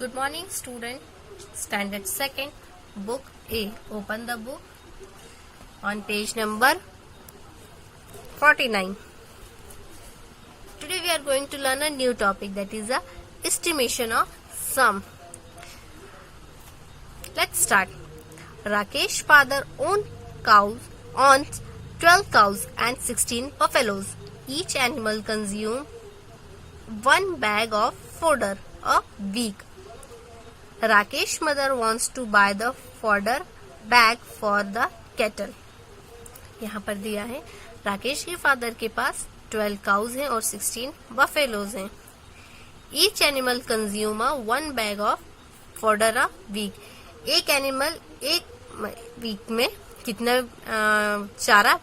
Good morning, student. Standard 2nd, Book A. Open the book on page number 49. Today we are going to learn a new topic, that is the estimation of sum. Let's start. Rakesh's father owns 12 cows and 16 buffaloes. Each animal consumes 1 bag of fodder a week. Rakesh's mother wants to buy the fodder bag for the cattle. यहाँ पर दिया है राकेश के father के पास 12 cause हैं और 16 buffaloes हैं. Each animal consume 1 bag of fodder a week. एक एनिमल एक वीक में कितना चारा,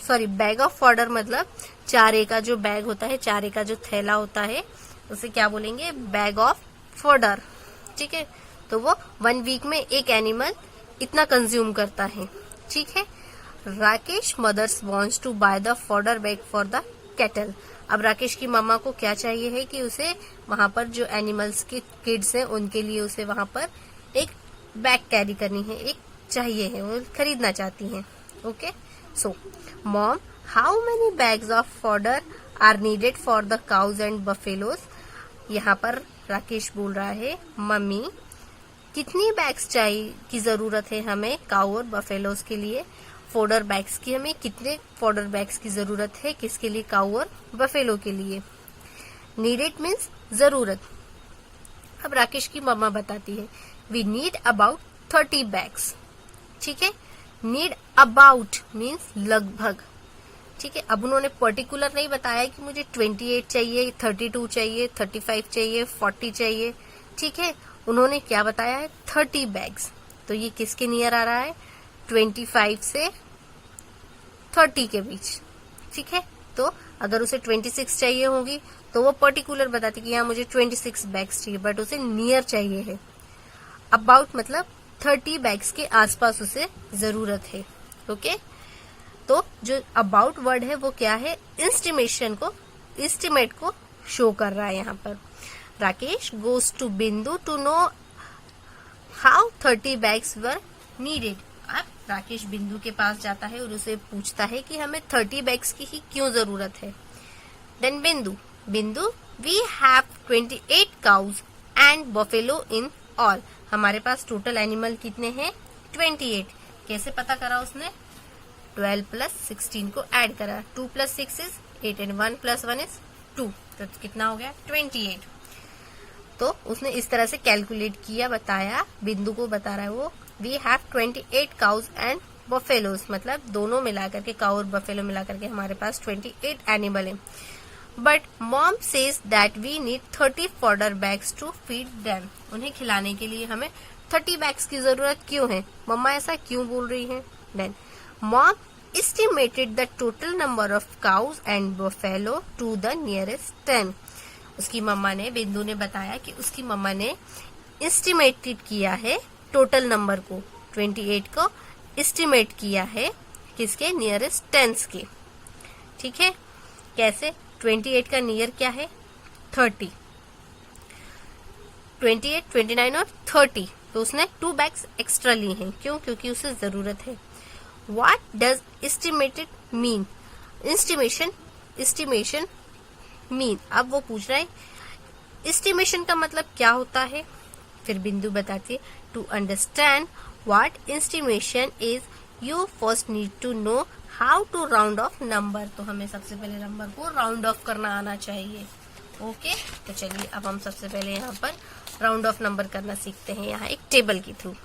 बैग ऑफ फॉडर मतलब चारे का जो बैग होता है, चारे का जो थैला होता है, उसे क्या बोलेंगे? Bag of fodder. ठीक है, तो वो 1 वीक में एक एनिमल इतना कंज्यूम करता है. ठीक है. Rakesh mother's wants to buy the fodder bag for the cattle. अब राकेश की मम्मा को क्या चाहिए है कि उसे वहां पर जो एनिमल्स के किड्स हैं उनके लिए उसे वहां पर एक बैग कैरी करनी है, एक चाहिए है, वो खरीदना चाहती हैं. Okay. So mom, how many bags of fodder are needed for the cows and buffaloes. यहाँ पर राकेश बोल रहा है, मम्मी कितनी बैग्स चाहिए की जरूरत है हमें काउ और बफेलोज के लिए. फॉडर बैग्स की हमें कितने फॉडर बैग्स की जरूरत है, किसके लिए? काउ और बफेलो के लिए. नीडेड मीन्स जरूरत. अब राकेश की मम्मा बताती है, वी नीड अबाउट 30 बैग्स. ठीक है. नीड अबाउट मीन्स लगभग. ठीक है. अब उन्होंने पर्टिकुलर नहीं बताया कि मुझे 28 चाहिए, 32 चाहिए, 35 चाहिए, 40 चाहिए. ठीक है. उन्होंने क्या बताया है? 30 बैग्स. तो ये किसके नियर आ रहा है? 25 से 30 के बीच. ठीक है. तो अगर उसे 26 चाहिए होगी तो वो पर्टिकुलर बताती कि यहाँ मुझे 26 बैग्स चाहिए, बट उसे नियर चाहिए है. अबाउट मतलब 30 बैग्स के आसपास उसे जरूरत है. ओके. तो जो अबाउट वर्ड है वो क्या है? एस्टिमेट को शो कर रहा है यहाँ पर. Rakesh goes to Bindu to know how 30 bags were needed. अब राकेश बिंदु के पास जाता है और उसे पूछता है कि हमें 30 बैग्स की ही क्यों जरूरत है. Then Bindu we have 28 cows and buffalo in all. हमारे पास टोटल एनिमल कितने हैं? 28. कैसे पता करा उसने? 12 प्लस 16 को ऐड करा. 2 plus 6 is 8 and 1 plus 1 is 2. तो कितना हो गया? 28. तो उसने इस तरह से कैलकुलेट किया, बताया, बिंदु को बता रहा है वो. We have 28 cows and buffaloes, मतलब दोनों मिलाकर के, काउ और बफेलो मिलाकर के हमारे पास 28 एनिमल है. But mom says that we need 30 fodder bags to feed them. उन्हें खिलाने के लिए हमें 30 बैग्स की जरूरत क्यों है? मम्मा ऐसा क्यों बोल रही है? Then mom estimated the total number of cows and buffalo to the nearest 10. उसकी मम्मा ने, बिंदु ने बताया कि उसकी मम्मा ने एस्टिमेटेड किया है टोटल नंबर को, 28 को एस्टिमेट किया है किसके? नियरेस्ट 10 के. ठीक है. कैसे? 28 का नियर क्या है? 30. 28, 29 और 30. तो उसने 2 बैग्स एक्स्ट्रा लिए हैं. क्यों? क्योंकि उसे जरूरत है. What does estimated mean? Estimation mean. अब वो पूछ रहा है एस्टिमेशन का मतलब क्या होता है. फिर बिंदु बताती है, to understand what estimation is you first need to know how to round off number. तो हमें सबसे पहले नंबर को राउंड ऑफ करना आना चाहिए. ओके. तो चलिए अब हम सबसे पहले यहाँ पर राउंड ऑफ नंबर करना सीखते हैं, यहाँ एक टेबल के through.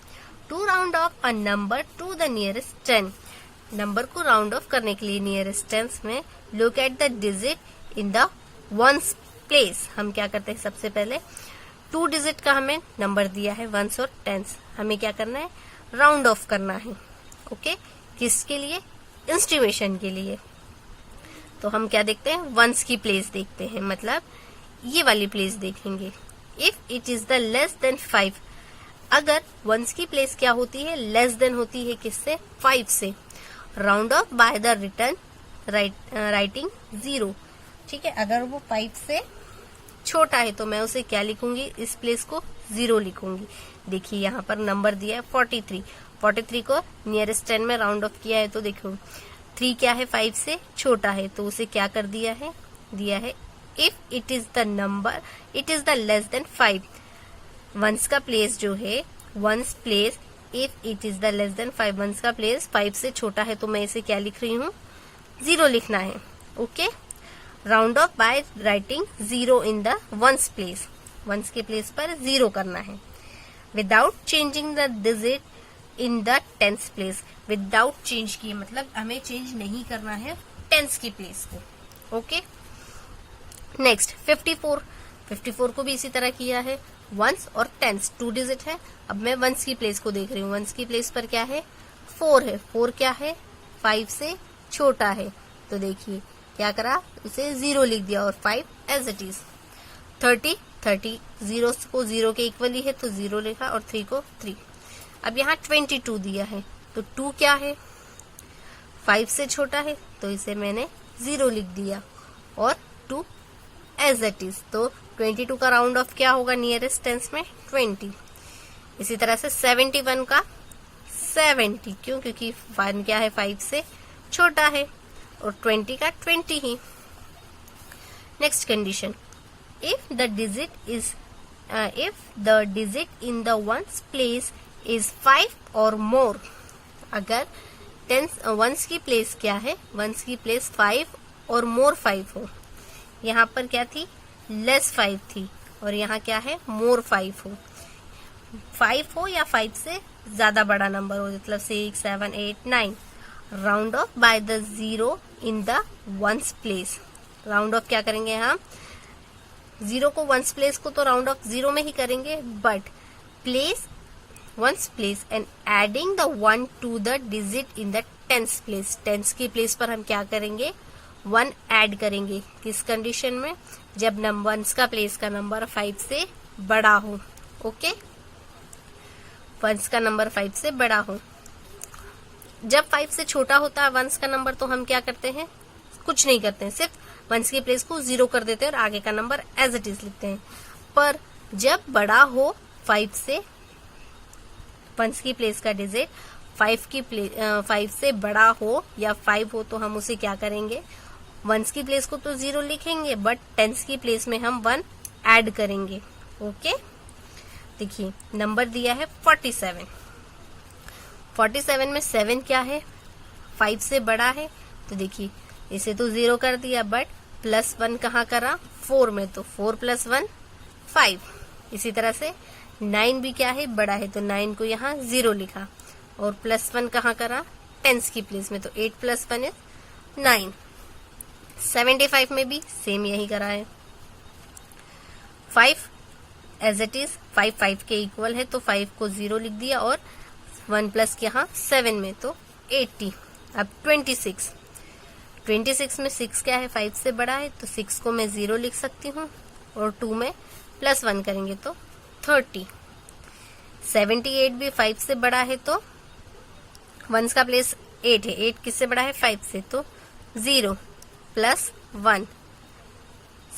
To round off a number to the nearest 10. Number को राउंड ऑफ करने के लिए नियरेस्ट 10 में look at the digit in the ones place. हम क्या करते हैं? सबसे पहले 2 डिजिट का हमें नंबर दिया है, वंस और टेंस. हमें क्या करना है? राउंड ऑफ करना है. ओके. किसके लिए? एस्टिमेशन के लिए. तो हम क्या देखते हैं? वंस की प्लेस देखते हैं, मतलब ये वाली प्लेस देखेंगे. If it is the less than 5. अगर वंस की प्लेस क्या होती है? लेस देन होती है किससे? 5 से. Round off by the return writing 0. ठीक है. अगर वो 5 से छोटा है तो मैं उसे क्या लिखूंगी, इस प्लेस को 0 लिखूंगी। देखिए यहाँ पर नंबर दिया है 43, 43 को नियरेस्ट 10 में राउंड ऑफ किया है तो देखो 3 क्या है 5 से छोटा है तो उसे क्या कर दिया है if it is the number it is the less than 5। Ones का प्लेस जो है ones place if it is the less than 5, ones का प्लेस 5 से छोटा है तो मैं इसे क्या लिख रही हूँ 0 लिखना है। Okay, round off by writing 0 in the ones place, ones के प्लेस पर 0 करना है। Without changing the digit in the tens place, without change किए मतलब हमें चेंज नहीं करना है टेंस की प्लेस को। ओके, नेक्स्ट 54 को भी इसी तरह किया है। वंस और टेंस 2 डिजिट है। अब मैं वंस की प्लेस को देख रही हूँ, वंस की प्लेस पर क्या है 4 है, 4 क्या है 5 से छोटा है तो देखिए क्या करा उसे 0 लिख दिया और 5 एज इट इज। 30 0 को 0 के इक्वली है तो 0 लिखा और 3 को 3। अब यहाँ 22 दिया है तो 2 क्या है 5 से छोटा है तो इसे मैंने 0 लिख दिया और 2 एज इट इज। तो 22 का राउंड ऑफ क्या होगा नियरेस्ट टेंस में 20। इसी तरह से 71 का 70, क्यों, क्योंकि 1 क्या है 5 से छोटा है और 20 का 20 ही। Next condition, if the digit in the ones place is 5 और मोर, अगर वंस की प्लेस क्या है, वंस की प्लेस 5 और मोर 5 हो। यहाँ पर क्या थी लेस 5 थी और यहाँ क्या है मोर 5 हो। 5 हो या 5 से ज्यादा बड़ा नंबर हो, मतलब 6 7 8 9। Round off by the 0 in the ones place, round of क्या करेंगे हम 0 को वंस प्लेस को तो राउंड ऑफ 0 में ही करेंगे, but place ones place and adding the 1 to the digit in the tens place, tens की प्लेस पर हम क्या करेंगे 1 ऐड करेंगे। किस कंडीशन में, जब वंस का प्लेस का नंबर 5 से बड़ा हो। ओके, वंस का नंबर 5 से बड़ा हो। जब 5 से छोटा होता है वंस का नंबर तो हम क्या करते हैं, कुछ नहीं करते हैं, सिर्फ वंस की प्लेस को 0 कर देते हैं और आगे का नंबर एज इट इज लिखते हैं। पर जब बड़ा हो 5 से, वंस की प्लेस का डिजिट 5 से बड़ा हो या 5 हो तो हम उसे क्या करेंगे, वंस की प्लेस को तो 0 लिखेंगे बट टेंस की प्लेस में हम 1 ऐड करेंगे। ओके, देखिए नंबर दिया है 47। 47 में 7 क्या है 5 से बड़ा है तो देखिए इसे तो 0 कर दिया बट +1 कहाँ करा 4 में, तो 4 + 1 5। इसी तरह से 9 भी क्या है बड़ा है तो 9 को यहाँ 0 लिखा और +1 कहाँ करा टेंस की प्लेस में, तो 8 + 1 इज 9। 75 में भी सेम यही करा है। 5 एज इट इज, 5 के इक्वल है तो 5 को 0 लिख दिया और 1 प्लस यहाँ 7 में तो 80। अब 26 में 6 क्या है 5 से बड़ा है तो 6 को मैं 0 लिख सकती हूँ और 2 में +1 करेंगे तो 30। 78 भी 5 से बड़ा है तो वंस का प्लेस 8 है, 8 किससे बड़ा है 5 से, तो 0 + 1,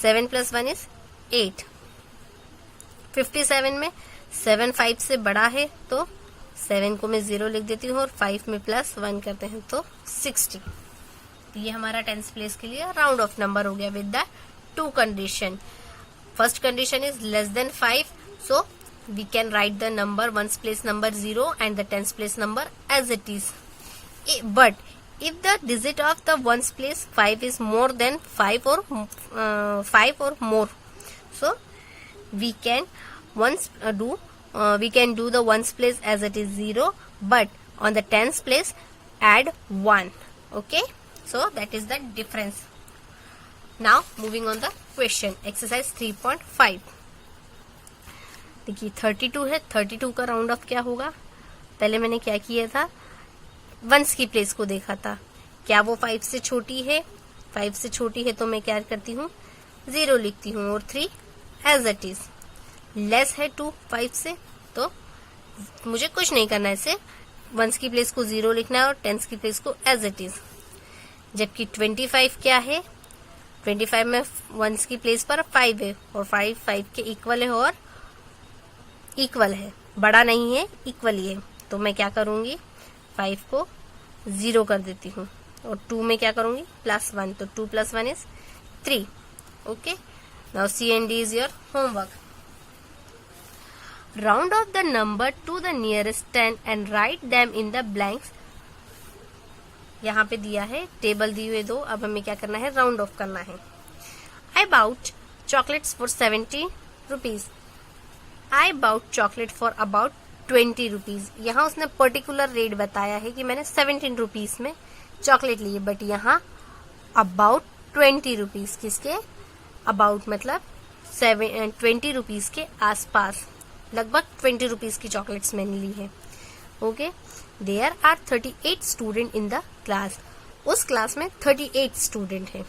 7 + 1 इज 8। 57 में 7 5 से बड़ा है तो 7 को मैं 0 लिख देती हूँ और 5 में +1 करते हैं तो 60। ये हमारा टेंस प्लेस के लिए राउंड ऑफ नंबर हो गया with the 2 condition. First condition is less than 5, so we can write the number ones place number 0 and the tens place number as it is. But if the digit of the ones place 5 is more than 5 or more, so we can do the ones place as it is 0, but on the tens place add 1. Okay, so that is the difference. Now moving on the question, exercise 3.5. देखिए 32 है, 32 का round of क्या होगा, पहले मैंने क्या किया था वंस की प्लेस को देखा था, क्या वो 5 से छोटी है, 5 से छोटी है तो मैं क्या करती हूँ 0 लिखती हूँ और 3 एज इट इज। लेस है 2 5 से तो मुझे कुछ नहीं करना है, सिर्फ वंस की प्लेस को 0 लिखना है और टेंस की प्लेस को एज इट इज। जबकि 25 क्या है 25 में वंस की प्लेस पर 5 है और 5 के इक्वल है और इक्वल है, बड़ा नहीं है, इक्वल ही है। तो मैं क्या करूंगी, 5 को 0 कर देती हूँ और 2 में क्या करूंगी, +1, तो 2 + 1 is 3। Okay, now C and D is your homework. Round off the number to the nearest 10 and write them in the blanks. यहाँ पे दिया है, टेबल दी हुए 2, अब हमें क्या करना है, राउंड ऑफ करना है। I bought chocolates for 70 rupees. I bought chocolate for about 20 rupees. यहाँ उसने पर्टिकुलर रेट बताया है कि मैंने 17 रुपीज में चॉकलेट ली है, बट यहाँ अबाउट 20 रुपीज, किसके अबाउट मतलब 20 रुपीज के आसपास, लगभग 20 रुपीज की चॉकलेट्स मैंने ली है। Okay, there are 38 student in the class. उस क्लास में 38 स्टूडेंट है।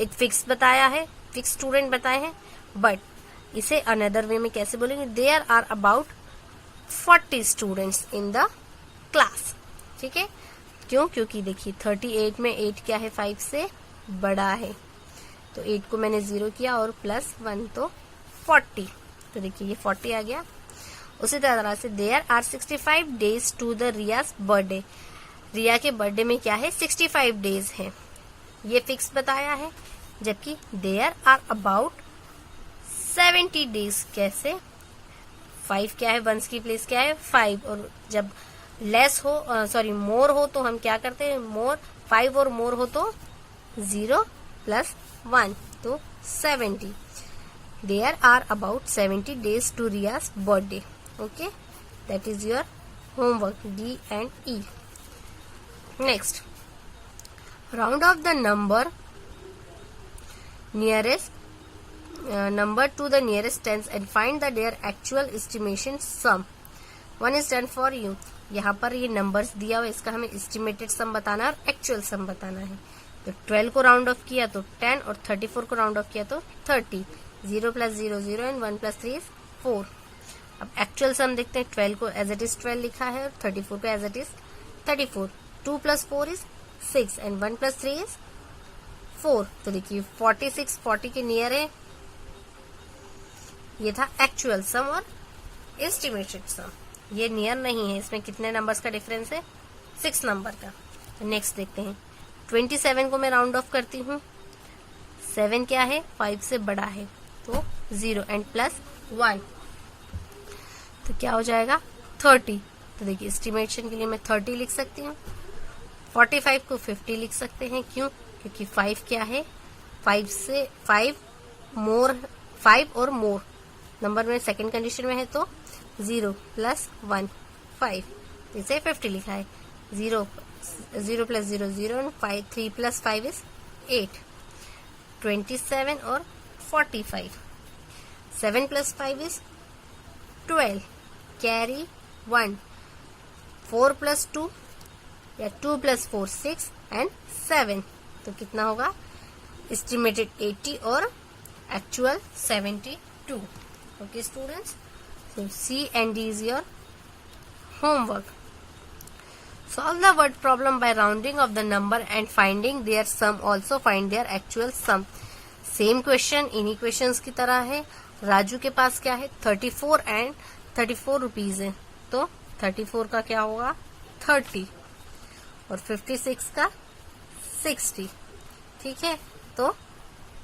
एक फिक्स बताया है, फिक्स स्टूडेंट बताए हैं, बट इसे अनदर वे में कैसे बोलेंगे, there are about 40 students in the class. ठीक है, क्यों, क्योंकि देखिए 38 में 8 क्या है, 5 से बड़ा है, तो 8 को मैंने 0 किया और +1 तो 40, तो देखिए ये 40 आ गया। उसी तरह से there are 65 days to the Riya's birthday. Riya के बर्थडे में क्या है, 65 डेज है, ये फिक्स बताया है, जबकि देयर आर अबाउट 70 डेज। कैसे, 5 क्या है, वंस की प्लेस क्या है, 5, और जब लेस हो मोर हो तो हम क्या करते हैं, मोर 5 और मोर हो तो 0 + 1 तो 70। There are about 70 days to Riya's birthday. Okay, that is your homework, D and E. Next, round off the number to the nearest tens and find their actual estimation sum. One is done for you. यहाँ पर ये numbers दिया हुआ है, इसका हमें estimated सम बताना है और एक्चुअल सम बताना है। तो 12 को राउंड ऑफ किया तो 10 और 34 को राउंड ऑफ किया तो 30। 0 + 0 0 एंड 1 + 3 is 4। अब एक्चुअल सम देखते हैं, 12 को एज इट इज 12 लिखा है और 34 को as it is 34। 2 + 4 is 6 and 1 + 3 is 4। तो देखिए 46 40 के नियर है। ये था एक्चुअल सम और एस्टिमेटेड सम, ये नियर नहीं है, इसमें कितने नंबर्स का डिफरेंस है, 6 नंबर का। नेक्स्ट देखते हैं, 27 को मैं राउंड ऑफ करती हूँ, 7 क्या है, 5 से बड़ा है, तो 0 एंड +1 तो क्या हो जाएगा, 30। तो देखिए एस्टिमेशन के लिए मैं 30 लिख सकती हूँ। 45 को 50 लिख सकते हैं, क्यों, क्योंकि 5 क्या है, 5 और मोर नंबर में सेकंड कंडीशन में है, तो 0 + 1 5, इसे 50 लिखा है। 0 + 0 0 एंड 3 + 5 is 8। 27 और 45, 7 + 5 is 12, कैरी 1, 4 + 2 या 2 + 4 6 एंड 7, तो कितना होगा, एस्टिमेटेड 80 और actual 72। Okay students, so C and D is your homework. Solve the word problem by rounding of the number and finding their sum. Also find their actual sum. Same question इन्हीं questions की तरह है। राजू के पास क्या है, 34 and 34 rupees है, तो 34 का क्या होगा, 30 और 56 का 60। ठीक है, तो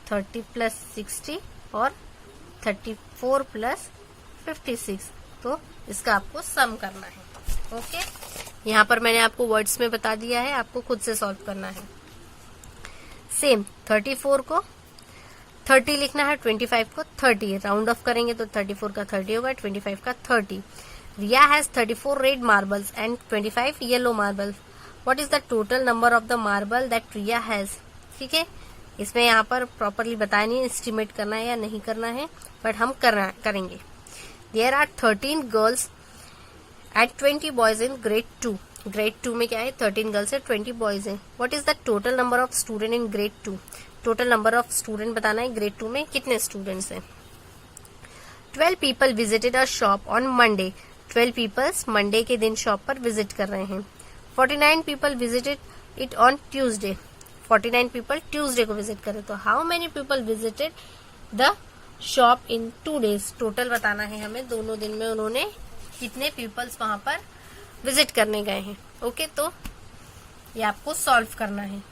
30 + 60 और 34 + 56, तो इसका आपको सम करना है। ओके, यहाँ पर मैंने आपको वर्ड्स में बता दिया है, आपको खुद से सॉल्व करना है। सेम 34 को 30 लिखना है, 25 को 30, राउंड ऑफ करेंगे तो 34 का 30 होगा, 25 का 30। Riya has 34 red marbles and 25 yellow marbles. What is the total number of the marble that Riya has. ठीक है, इसमें यहाँ पर प्रॉपरली बताया नहीं एस्टिमेट करना है या नहीं करना है, बट हम करेंगे। There are 13 girls and 20 boys in grade 2। Grade 2 में क्या है, 13 गर्ल्स है, 20 बॉयज है। What is the total number of student in grade 2। Total number of student बताना है, ग्रेड 2 में कितने स्टूडेंट्स हैं। 12 people visited a shop on Monday. 12 peoples Monday के दिन शॉप पर विजिट कर रहे हैं। 49 people visited it on Tuesday. 49 people Tuesday को विजिट करे, तो how many people visited the shop in 2 days, total बताना है हमें दोनों दिन में उन्होंने कितने पीपल्स वहां पर विजिट करने गए हैं। ओके, तो ये आपको सॉल्व करना है,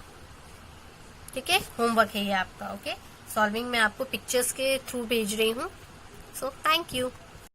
ठीक है, होमवर्क है ये आपका। ओके, सॉल्विंग मैं आपको पिक्चर्स के थ्रू भेज रही हूँ। So thank you.